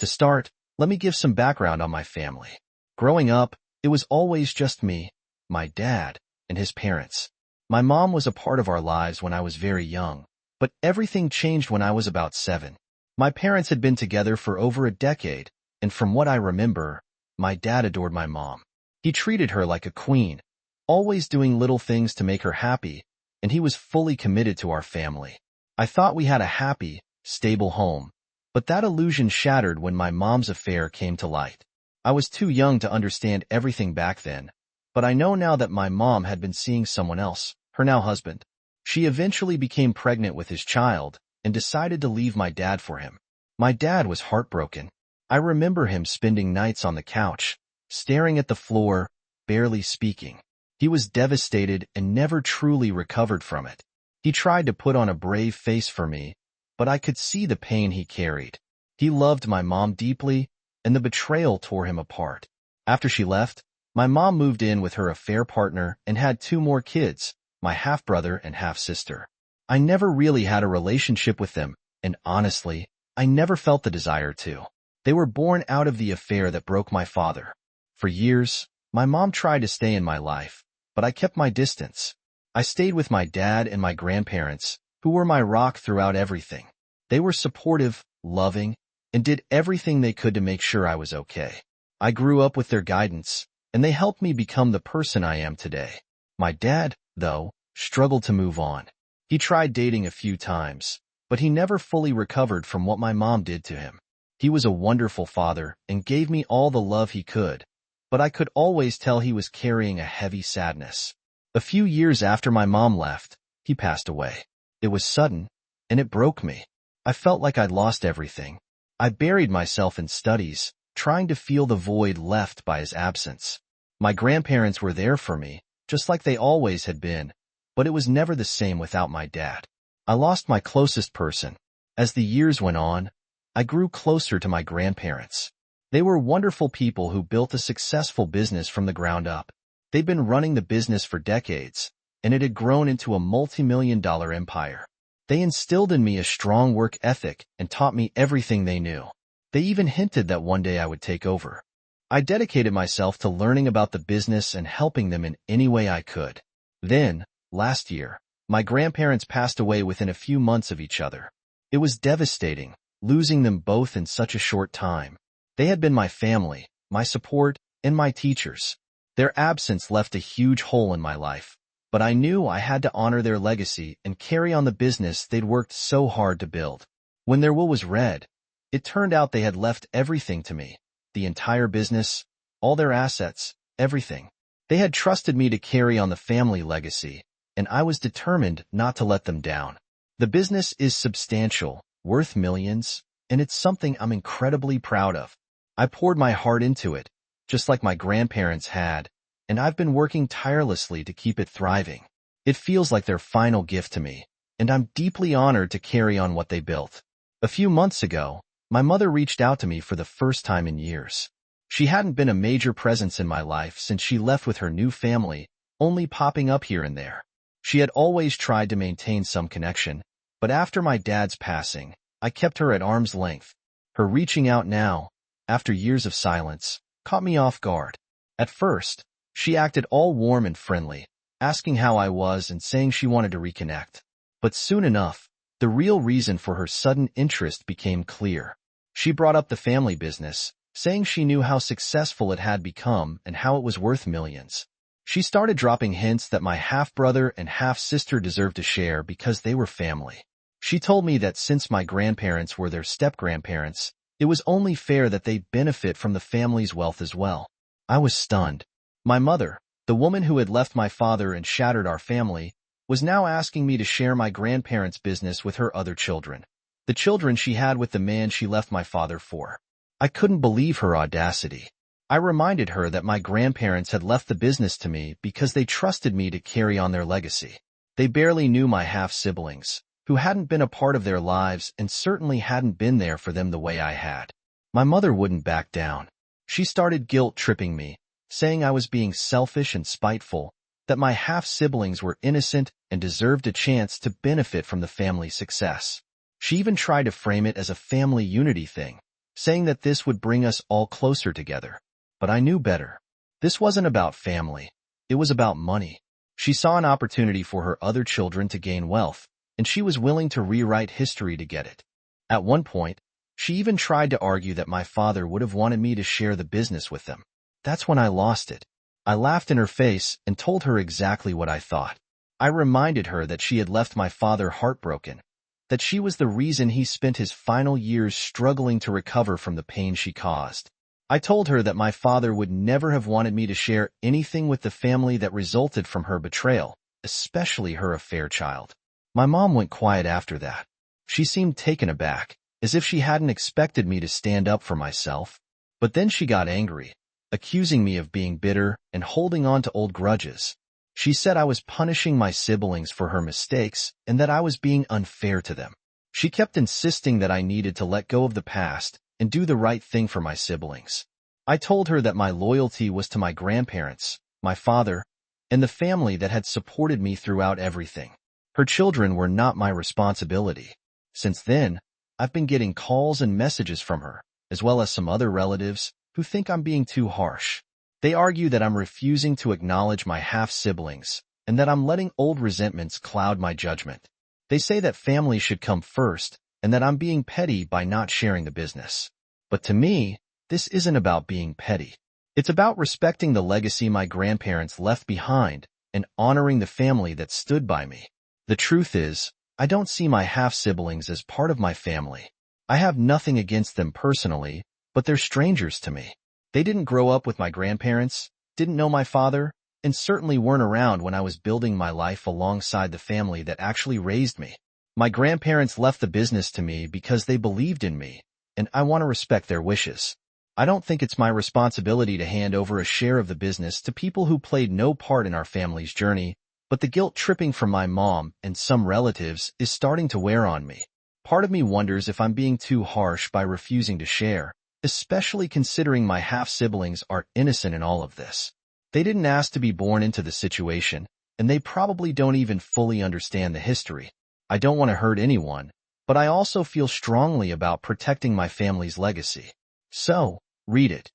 To start, let me give some background on my family. Growing up, it was always just me, my dad, and his parents. My mom was a part of our lives when I was very young, but everything changed when I was about 7. My parents had been together for over a decade, and from what I remember, my dad adored my mom. He treated her like a queen, always doing little things to make her happy, and he was fully committed to our family. I thought we had a happy, stable home, but that illusion shattered when my mom's affair came to light. I was too young to understand everything back then, but I know now that my mom had been seeing someone else, her now husband. She eventually became pregnant with his child and decided to leave my dad for him. My dad was heartbroken. I remember him spending nights on the couch, staring at the floor, barely speaking. He was devastated and never truly recovered from it. He tried to put on a brave face for me, but I could see the pain he carried. He loved my mom deeply, and the betrayal tore him apart. After she left, my mom moved in with her affair partner and had 2 more kids, my half-brother and half-sister. I never really had a relationship with them, and honestly, I never felt the desire to. They were born out of the affair that broke my father. For years, my mom tried to stay in my life, but I kept my distance. I stayed with my dad and my grandparents, who were my rock throughout everything. They were supportive, loving, and did everything they could to make sure I was okay. I grew up with their guidance, and they helped me become the person I am today. My dad, though, struggled to move on. He tried dating a few times, but he never fully recovered from what my mom did to him. He was a wonderful father and gave me all the love he could, but I could always tell he was carrying a heavy sadness. A few years after my mom left, he passed away. It was sudden, and it broke me. I felt like I'd lost everything. I buried myself in studies, trying to feel the void left by his absence. My grandparents were there for me, just like they always had been, but it was never the same without my dad. I lost my closest person. As the years went on, I grew closer to my grandparents. They were wonderful people who built a successful business from the ground up. They'd been running the business for decades, and it had grown into a multi-million-dollar empire. They instilled in me a strong work ethic and taught me everything they knew. They even hinted that one day I would take over. I dedicated myself to learning about the business and helping them in any way I could. Then, last year, my grandparents passed away within a few months of each other. It was devastating, losing them both in such a short time. They had been my family, my support, and my teachers. Their absence left a huge hole in my life, but I knew I had to honor their legacy and carry on the business they'd worked so hard to build. When their will was read, it turned out they had left everything to me, the entire business, all their assets, everything. They had trusted me to carry on the family legacy, and I was determined not to let them down. The business is substantial, worth millions, and it's something I'm incredibly proud of. I poured my heart into it, just like my grandparents had, and I've been working tirelessly to keep it thriving. It feels like their final gift to me, and I'm deeply honored to carry on what they built. A few months ago, my mother reached out to me for the first time in years. She hadn't been a major presence in my life since she left with her new family, only popping up here and there. She had always tried to maintain some connection, but after my dad's passing, I kept her at arm's length. Her reaching out now, after years of silence, caught me off guard. At first, she acted all warm and friendly, asking how I was and saying she wanted to reconnect. But soon enough, the real reason for her sudden interest became clear. She brought up the family business, saying she knew how successful it had become and how it was worth millions. She started dropping hints that my half-brother and half-sister deserved to share because they were family. She told me that since my grandparents were their step-grandparents, it was only fair that they benefit from the family's wealth as well. I was stunned. My mother, the woman who had left my father and shattered our family, was now asking me to share my grandparents' business with her other children, the children she had with the man she left my father for. I couldn't believe her audacity. I reminded her that my grandparents had left the business to me because they trusted me to carry on their legacy. They barely knew my half-siblings, who hadn't been a part of their lives and certainly hadn't been there for them the way I had. My mother wouldn't back down. She started guilt-tripping me, saying I was being selfish and spiteful, that my half-siblings were innocent and deserved a chance to benefit from the family's success. She even tried to frame it as a family unity thing, saying that this would bring us all closer together. But I knew better. This wasn't about family. It was about money. She saw an opportunity for her other children to gain wealth, and she was willing to rewrite history to get it. At one point, she even tried to argue that my father would have wanted me to share the business with them. That's when I lost it. I laughed in her face and told her exactly what I thought. I reminded her that she had left my father heartbroken, that she was the reason he spent his final years struggling to recover from the pain she caused. I told her that my father would never have wanted me to share anything with the family that resulted from her betrayal, especially her affair child. My mom went quiet after that. She seemed taken aback, as if she hadn't expected me to stand up for myself. But then she got angry, accusing me of being bitter and holding on to old grudges. She said I was punishing my siblings for her mistakes and that I was being unfair to them. She kept insisting that I needed to let go of the past and do the right thing for my siblings. I told her that my loyalty was to my grandparents, my father, and the family that had supported me throughout everything. Her children were not my responsibility. Since then, I've been getting calls and messages from her, as well as some other relatives, who think I'm being too harsh. They argue that I'm refusing to acknowledge my half-siblings, and that I'm letting old resentments cloud my judgment. They say that family should come first, and that I'm being petty by not sharing the business. But to me, this isn't about being petty. It's about respecting the legacy my grandparents left behind and honoring the family that stood by me. The truth is, I don't see my half-siblings as part of my family. I have nothing against them personally, but they're strangers to me. They didn't grow up with my grandparents, didn't know my father, and certainly weren't around when I was building my life alongside the family that actually raised me. My grandparents left the business to me because they believed in me, and I want to respect their wishes. I don't think it's my responsibility to hand over a share of the business to people who played no part in our family's journey, but the guilt tripping from my mom and some relatives is starting to wear on me. Part of me wonders if I'm being too harsh by refusing to share, especially considering my half-siblings are innocent in all of this. They didn't ask to be born into the situation, and they probably don't even fully understand the history. I don't want to hurt anyone, but I also feel strongly about protecting my family's legacy. So, read it.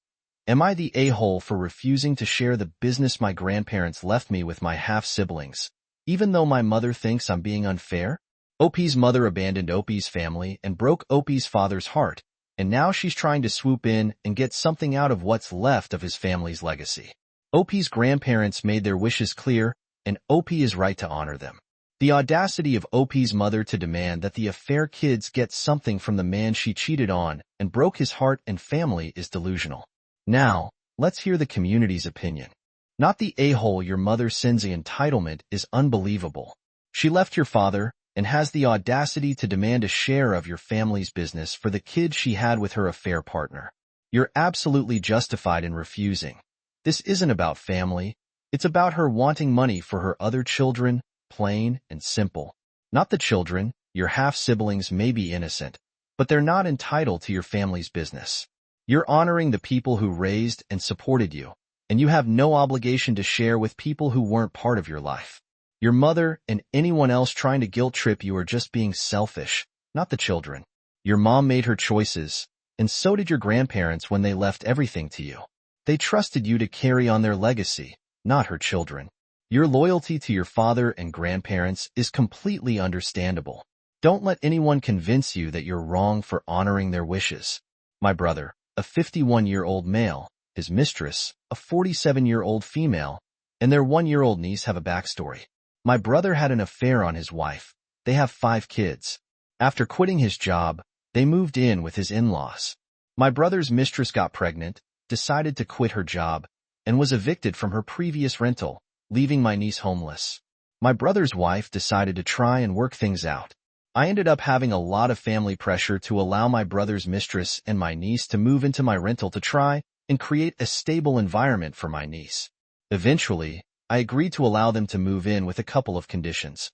Am I the a-hole for refusing to share the business my grandparents left me with my half-siblings, even though my mother thinks I'm being unfair? OP's mother abandoned OP's family and broke OP's father's heart, and now she's trying to swoop in and get something out of what's left of his family's legacy. OP's grandparents made their wishes clear, and OP is right to honor them. The audacity of OP's mother to demand that the affair kids get something from the man she cheated on and broke his heart and family is delusional. Now, let's hear the community's opinion. Not the a-hole your mother sends the entitlement is unbelievable. She left your father and has the audacity to demand a share of your family's business for the kids she had with her affair partner. You're absolutely justified in refusing. This isn't about family. It's about her wanting money for her other children, plain and simple. Not the children. Your half-siblings may be innocent, but they're not entitled to your family's business. You're honoring the people who raised and supported you, and you have no obligation to share with people who weren't part of your life. Your mother and anyone else trying to guilt-trip you are just being selfish, not the children. Your mom made her choices, and so did your grandparents when they left everything to you. They trusted you to carry on their legacy, not her children. Your loyalty to your father and grandparents is completely understandable. Don't let anyone convince you that you're wrong for honoring their wishes. My brother, a 51-year-old male, his mistress, a 47-year-old female, and their 1-year-old niece have a backstory. My brother had an affair on his wife. They have 5 kids. After quitting his job, they moved in with his in-laws. My brother's mistress got pregnant, decided to quit her job, and was evicted from her previous rental, leaving my niece homeless. My brother's wife decided to try and work things out. I ended up having a lot of family pressure to allow my brother's mistress and my niece to move into my rental to try and create a stable environment for my niece. Eventually, I agreed to allow them to move in with a couple of conditions.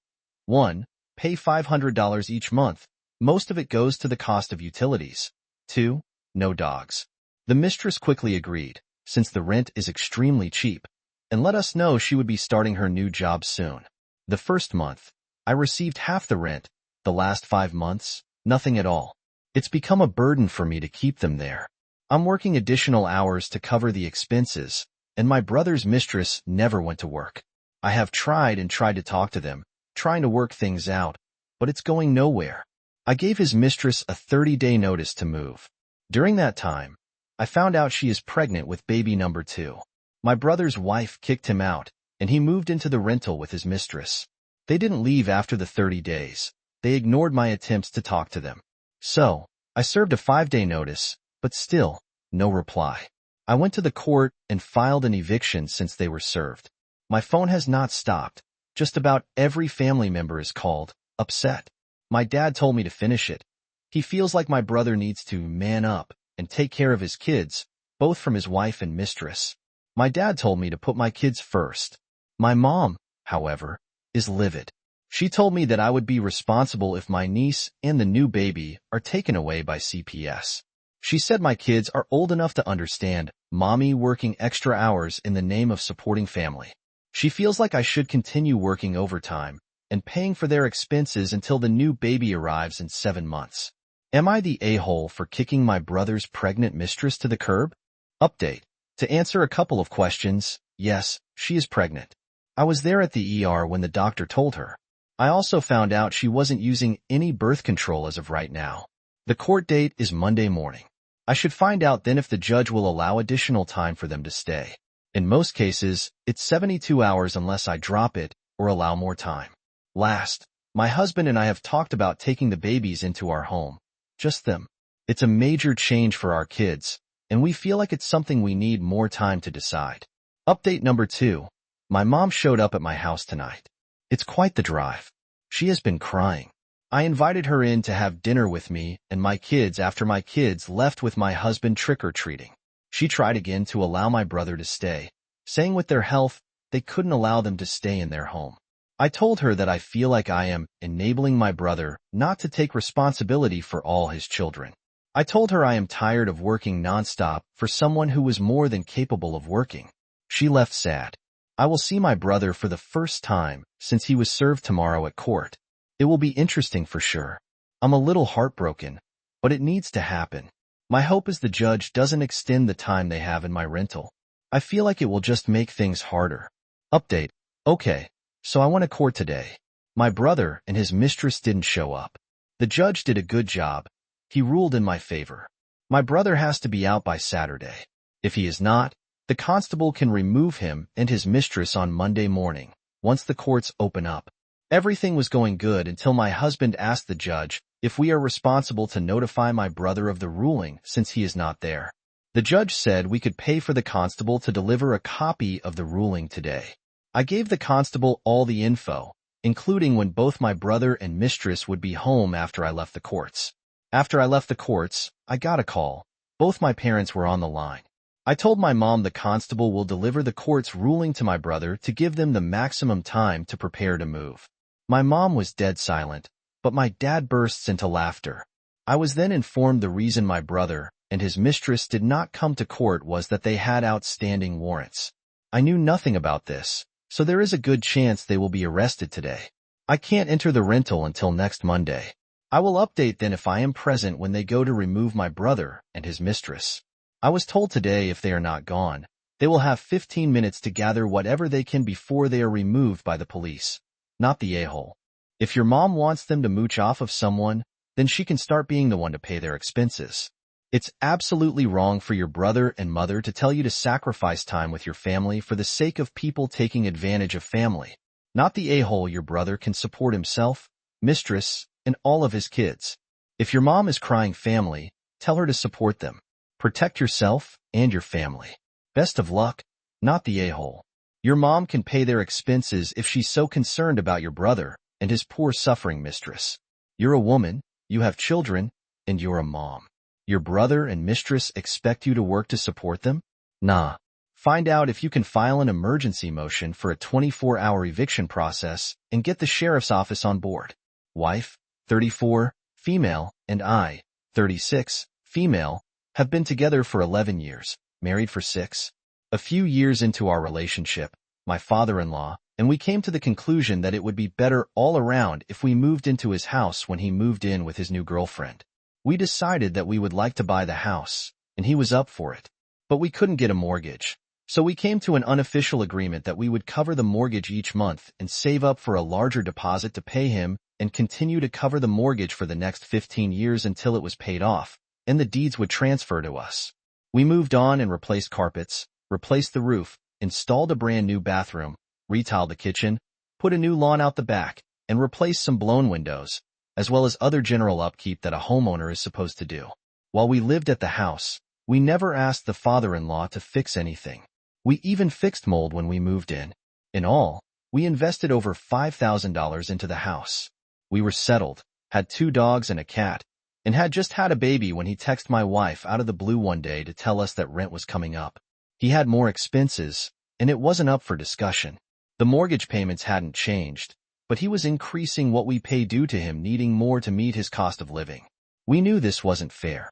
1. Pay $500 each month. Most of it goes to the cost of utilities. 2. No dogs. The mistress quickly agreed, since the rent is extremely cheap, and let us know she would be starting her new job soon. The first month, I received half the rent. The last 5 months, nothing at all. It's become a burden for me to keep them there. I'm working additional hours to cover the expenses, and my brother's mistress never went to work. I have tried and tried to talk to them, trying to work things out, but it's going nowhere. I gave his mistress a 30-day notice to move. During that time, I found out she is pregnant with baby number 2. My brother's wife kicked him out, and he moved into the rental with his mistress. They didn't leave after the 30 days. They ignored my attempts to talk to them. So, I served a 5-day notice, but still, no reply. I went to the court and filed an eviction since they were served. My phone has not stopped. Just about every family member is called, upset. My dad told me to finish it. He feels like my brother needs to man up and take care of his kids, both from his wife and mistress. My dad told me to put my kids first. My mom, however, is livid. She told me that I would be responsible if my niece and the new baby are taken away by CPS. She said my kids are old enough to understand mommy working extra hours in the name of supporting family. She feels like I should continue working overtime and paying for their expenses until the new baby arrives in 7 months. Am I the a-hole for kicking my brother's pregnant mistress to the curb? Update. To answer a couple of questions, yes, she is pregnant. I was there at the ER when the doctor told her. I also found out she wasn't using any birth control as of right now. The court date is Monday morning. I should find out then if the judge will allow additional time for them to stay. In most cases, it's 72 hours unless I drop it or allow more time. Last, my husband and I have talked about taking the babies into our home. Just them. It's a major change for our kids, and we feel like it's something we need more time to decide. Update number 2. My mom showed up at my house tonight. It's quite the drive. She has been crying. I invited her in to have dinner with me and my kids after my kids left with my husband trick-or-treating. She tried again to allow my brother to stay, saying with their health, they couldn't allow them to stay in their home. I told her that I feel like I am enabling my brother not to take responsibility for all his children. I told her I am tired of working nonstop for someone who was more than capable of working. She left sad. I will see my brother for the first time since he was served tomorrow at court. It will be interesting for sure. I'm a little heartbroken, but it needs to happen. My hope is the judge doesn't extend the time they have in my rental. I feel like it will just make things harder. Update. Okay, so I went to court today. My brother and his mistress didn't show up. The judge did a good job. He ruled in my favor. My brother has to be out by Saturday. If he is not, the constable can remove him and his mistress on Monday morning, once the courts open up. Everything was going good until my husband asked the judge if we are responsible to notify my brother of the ruling since he is not there. The judge said we could pay for the constable to deliver a copy of the ruling today. I gave the constable all the info, including when both my brother and mistress would be home after I left the courts. After I left the courts, I got a call. Both my parents were on the line. I told my mom the constable will deliver the court's ruling to my brother to give them the maximum time to prepare to move. My mom was dead silent, but my dad bursts into laughter. I was then informed the reason my brother and his mistress did not come to court was that they had outstanding warrants. I knew nothing about this, so there is a good chance they will be arrested today. I can't enter the rental until next Monday. I will update then if I am present when they go to remove my brother and his mistress. I was told today if they are not gone, they will have 15 minutes to gather whatever they can before they are removed by the police. Not the a-hole. If your mom wants them to mooch off of someone, then she can start being the one to pay their expenses. It's absolutely wrong for your brother and mother to tell you to sacrifice time with your family for the sake of people taking advantage of family. Not the a-hole. Your brother can support himself, mistress, and all of his kids. If your mom is crying family, tell her to support them. Protect yourself and your family. Best of luck, not the a-hole. Your mom can pay their expenses if she's so concerned about your brother and his poor suffering mistress. You're a woman, you have children, and you're a mom. Your brother and mistress expect you to work to support them? Nah. Find out if you can file an emergency motion for a 24-hour eviction process and get the sheriff's office on board. Wife, 34, female, and I, 36, female, have been together for 11 years, married for 6. A few years into our relationship, my father-in-law and we came to the conclusion that it would be better all around if we moved into his house when he moved in with his new girlfriend. We decided that we would like to buy the house, and he was up for it. But we couldn't get a mortgage. So we came to an unofficial agreement that we would cover the mortgage each month and save up for a larger deposit to pay him and continue to cover the mortgage for the next 15 years until it was paid off, and the deeds would transfer to us. We moved on and replaced carpets, replaced the roof, installed a brand new bathroom, retiled the kitchen, put a new lawn out the back, and replaced some blown windows, as well as other general upkeep that a homeowner is supposed to do. While we lived at the house, we never asked the father-in-law to fix anything. We even fixed mold when we moved in. In all, we invested over $5,000 into the house. We were settled, had 2 dogs and a cat, and had just had a baby when he texted my wife out of the blue one day to tell us that rent was coming up. He had more expenses, and it wasn't up for discussion. The mortgage payments hadn't changed, but he was increasing what we pay due to him, needing more to meet his cost of living. We knew this wasn't fair.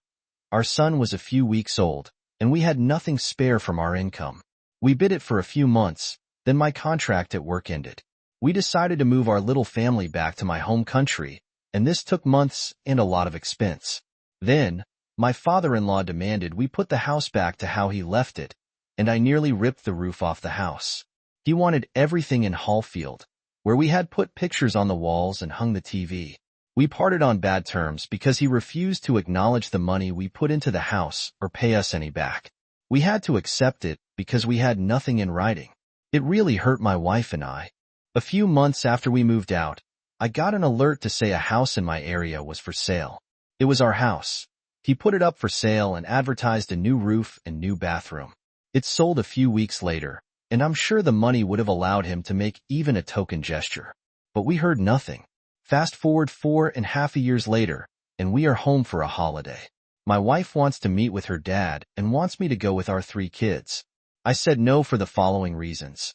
Our son was a few weeks old, and we had nothing spare from our income. We bid it for a few months, then my contract at work ended. We decided to move our little family back to my home country, and this took months and a lot of expense. Then, my father-in-law demanded we put the house back to how he left it, and I nearly ripped the roof off the house. He wanted everything in Hallfield, where we had put pictures on the walls and hung the TV. We parted on bad terms because he refused to acknowledge the money we put into the house or pay us any back. We had to accept it because we had nothing in writing. It really hurt my wife and I. A few months after we moved out, I got an alert to say a house in my area was for sale. It was our house. He put it up for sale and advertised a new roof and new bathroom. It sold a few weeks later, and I'm sure the money would have allowed him to make even a token gesture. But we heard nothing. Fast forward 4.5 years later, and we are home for a holiday. My wife wants to meet with her dad and wants me to go with our 3 kids. I said no for the following reasons.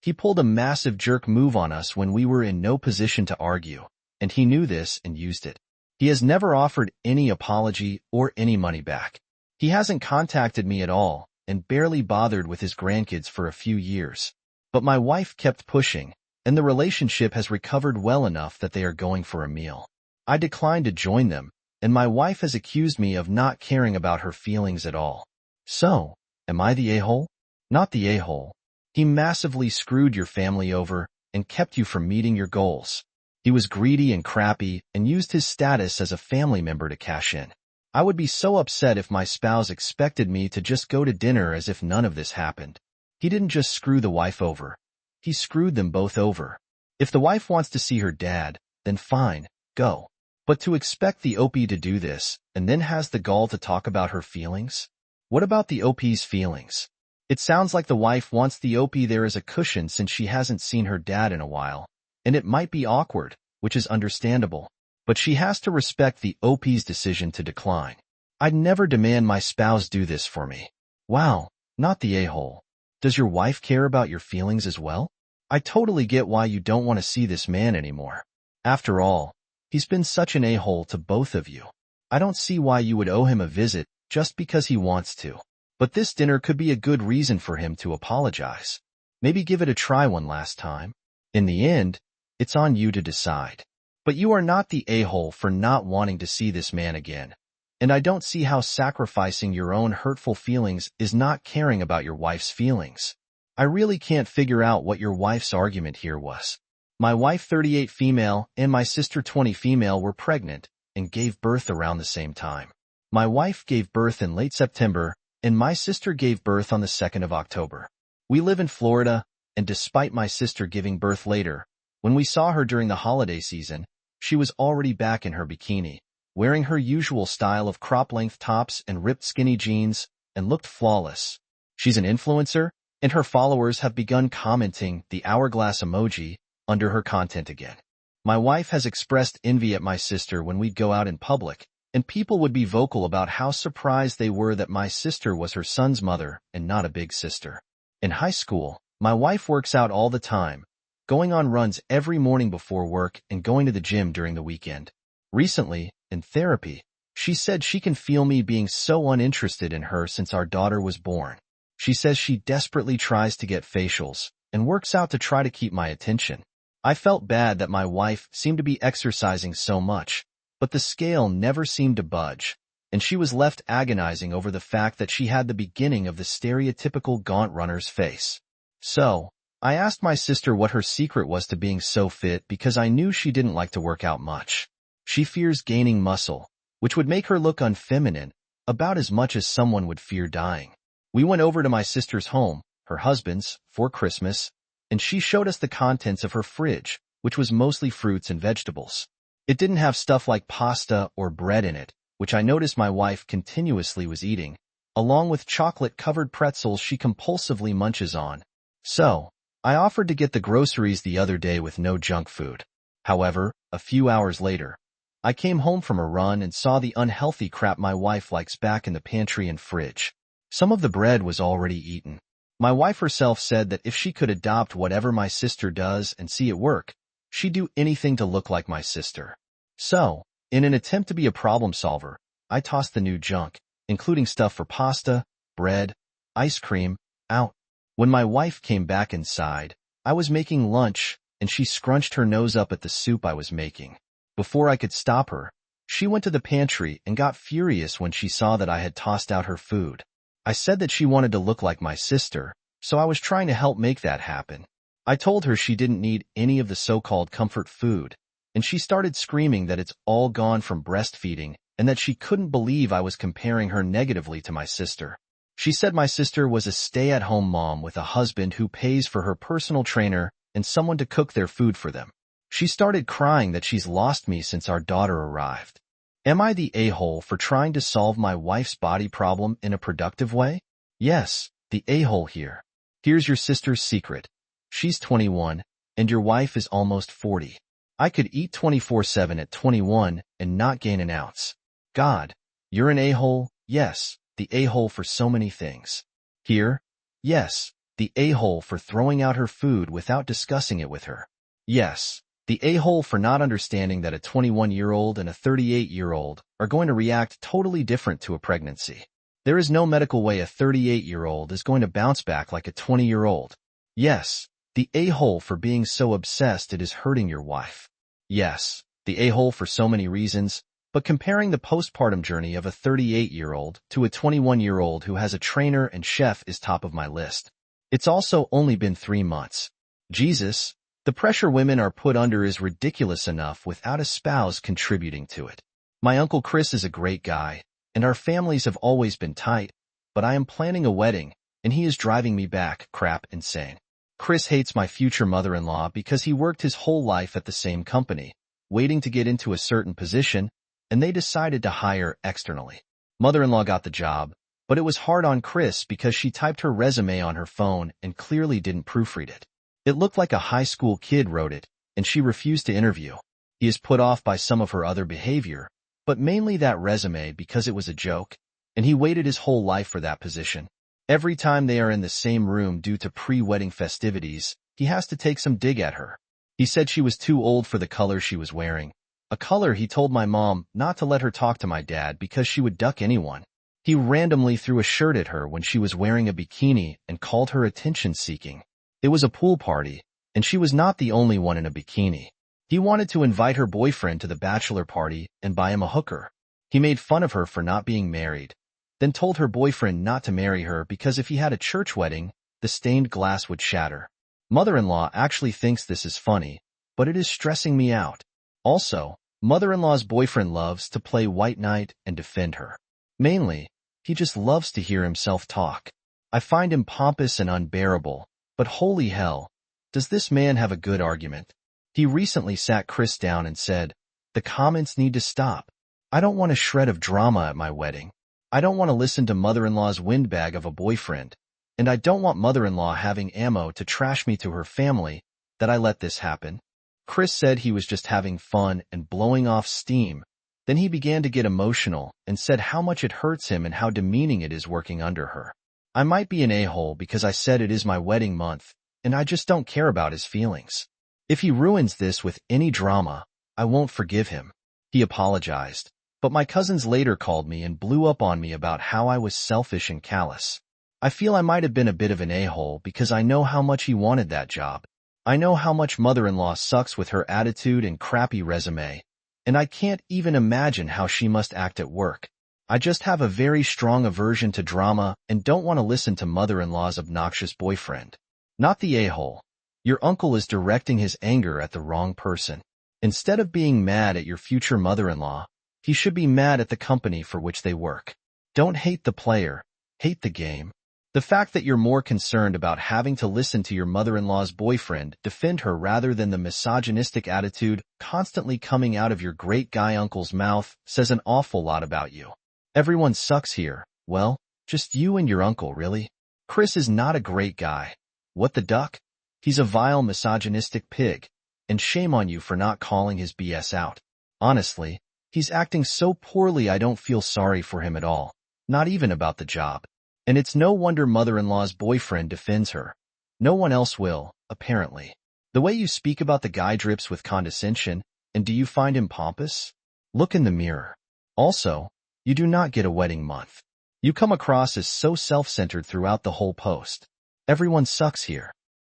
He pulled a massive jerk move on us when we were in no position to argue, and he knew this and used it. He has never offered any apology or any money back. He hasn't contacted me at all and barely bothered with his grandkids for a few years. But my wife kept pushing, and the relationship has recovered well enough that they are going for a meal. I declined to join them, and my wife has accused me of not caring about her feelings at all. So, am I the a-hole? Not the a-hole. He massively screwed your family over and kept you from meeting your goals. He was greedy and crappy and used his status as a family member to cash in. I would be so upset if my spouse expected me to just go to dinner as if none of this happened. He didn't just screw the wife over. He screwed them both over. If the wife wants to see her dad, then fine, go. But to expect the OP to do this, and then has the gall to talk about her feelings? What about the OP's feelings? It sounds like the wife wants the OP there as a cushion since she hasn't seen her dad in a while, and it might be awkward, which is understandable. But she has to respect the OP's decision to decline. I'd never demand my spouse do this for me. Wow, not the a-hole. Does your wife care about your feelings as well? I totally get why you don't want to see this man anymore. After all, he's been such an a-hole to both of you. I don't see why you would owe him a visit just because he wants to. But this dinner could be a good reason for him to apologize. Maybe give it a try one last time. In the end, it's on you to decide. But you are not the a-hole for not wanting to see this man again. And I don't see how sacrificing your own hurtful feelings is not caring about your wife's feelings. I really can't figure out what your wife's argument here was. My wife, 38 female, and my sister, 20 female, were pregnant and gave birth around the same time. My wife gave birth in late September, and my sister gave birth on the 2nd of October. We live in Florida, and despite my sister giving birth later, when we saw her during the holiday season, she was already back in her bikini, wearing her usual style of crop-length tops and ripped skinny jeans, and looked flawless. She's an influencer, and her followers have begun commenting the hourglass emoji under her content again. My wife has expressed envy at my sister when we'd go out in public, and people would be vocal about how surprised they were that my sister was her son's mother and not a big sister. In high school, my wife works out all the time, going on runs every morning before work and going to the gym during the weekend. Recently, in therapy, she said she can feel me being so uninterested in her since our daughter was born. She says she desperately tries to get facials and works out to try to keep my attention. I felt bad that my wife seemed to be exercising so much, but the scale never seemed to budge, and she was left agonizing over the fact that she had the beginning of the stereotypical gaunt runner's face. So, I asked my sister what her secret was to being so fit because I knew she didn't like to work out much. She fears gaining muscle, which would make her look unfeminine, about as much as someone would fear dying. We went over to my sister's home, her husband's, for Christmas, and she showed us the contents of her fridge, which was mostly fruits and vegetables. It didn't have stuff like pasta or bread in it, which I noticed my wife continuously was eating, along with chocolate-covered pretzels she compulsively munches on. So, I offered to get the groceries the other day with no junk food. However, a few hours later, I came home from a run and saw the unhealthy crap my wife likes back in the pantry and fridge. Some of the bread was already eaten. My wife herself said that if she could adopt whatever my sister does and see it work, she'd do anything to look like my sister. So, in an attempt to be a problem solver, I tossed the new junk, including stuff for pasta, bread, ice cream, out. When my wife came back inside, I was making lunch, and she scrunched her nose up at the soup I was making. Before I could stop her, she went to the pantry and got furious when she saw that I had tossed out her food. I said that she wanted to look like my sister, so I was trying to help make that happen. I told her she didn't need any of the so-called comfort food, and she started screaming that it's all gone from breastfeeding and that she couldn't believe I was comparing her negatively to my sister. She said my sister was a stay-at-home mom with a husband who pays for her personal trainer and someone to cook their food for them. She started crying that she's lost me since our daughter arrived. Am I the a-hole for trying to solve my wife's body problem in a productive way? Yes, the a-hole here. Here's your sister's secret. She's 21, and your wife is almost 40. I could eat 24/7 at 21 and not gain an ounce. God, you're an a-hole, yes, the a-hole for so many things. Here, yes, the a-hole for throwing out her food without discussing it with her. Yes, the a-hole for not understanding that a 21-year-old and a 38-year-old are going to react totally different to a pregnancy. There is no medical way a 38-year-old is going to bounce back like a 20-year-old. Yes, the a-hole for being so obsessed it is hurting your wife. Yes, the a-hole for so many reasons, but comparing the postpartum journey of a 38-year-old to a 21-year-old who has a trainer and chef is top of my list. It's also only been 3 months. Jesus, the pressure women are put under is ridiculous enough without a spouse contributing to it. My Uncle Chris is a great guy, and our families have always been tight, but I am planning a wedding, and he is driving me back crap insane. Chris hates my future mother-in-law because he worked his whole life at the same company, waiting to get into a certain position, and they decided to hire externally. Mother-in-law got the job, but it was hard on Chris because she typed her resume on her phone and clearly didn't proofread it. It looked like a high school kid wrote it, and she refused to interview. He is put off by some of her other behavior, but mainly that resume because it was a joke, and he waited his whole life for that position. Every time they are in the same room due to pre-wedding festivities, he has to take some dig at her. He said she was too old for the color she was wearing, a color he told my mom not to let her talk to my dad because she would duck anyone. He randomly threw a shirt at her when she was wearing a bikini and called her attention-seeking. It was a pool party, and she was not the only one in a bikini. He wanted to invite her boyfriend to the bachelor party and buy him a hooker. He made fun of her for not being married, then told her boyfriend not to marry her because if he had a church wedding, the stained glass would shatter. Mother-in-law actually thinks this is funny, but it is stressing me out. Also, mother-in-law's boyfriend loves to play white knight and defend her. Mainly, he just loves to hear himself talk. I find him pompous and unbearable, but holy hell, does this man have a good argument? He recently sat Chris down and said, "The comments need to stop. I don't want a shred of drama at my wedding. I don't want to listen to mother-in-law's windbag of a boyfriend, and I don't want mother-in-law having ammo to trash me to her family that I let this happen." Chris said he was just having fun and blowing off steam. Then he began to get emotional and said how much it hurts him and how demeaning it is working under her. I might be an a-hole because I said it is my wedding month, and I just don't care about his feelings. If he ruins this with any drama, I won't forgive him. He apologized, but my cousins later called me and blew up on me about how I was selfish and callous. I feel I might have been a bit of an a-hole because I know how much he wanted that job. I know how much mother-in-law sucks with her attitude and crappy resume, And I can't even imagine how she must act at work. I just have a very strong aversion to drama and don't want to listen to mother-in-law's obnoxious boyfriend. Not the a-hole. Your uncle is directing his anger at the wrong person. Instead of being mad at your future mother-in-law, he should be mad at the company for which they work. Don't hate the player, hate the game. The fact that you're more concerned about having to listen to your mother-in-law's boyfriend defend her rather than the misogynistic attitude constantly coming out of your great guy uncle's mouth says an awful lot about you. Everyone sucks here. Well, just you and your uncle, really. Chris is not a great guy. What the duck? He's a vile misogynistic pig, and shame on you for not calling his BS out. Honestly, he's acting so poorly I don't feel sorry for him at all, not even about the job. And it's no wonder mother-in-law's boyfriend defends her. No one else will, apparently. The way you speak about the guy drips with condescension, and do you find him pompous? Look in the mirror. Also, you do not get a wedding month. You come across as so self-centered throughout the whole post. Everyone sucks here.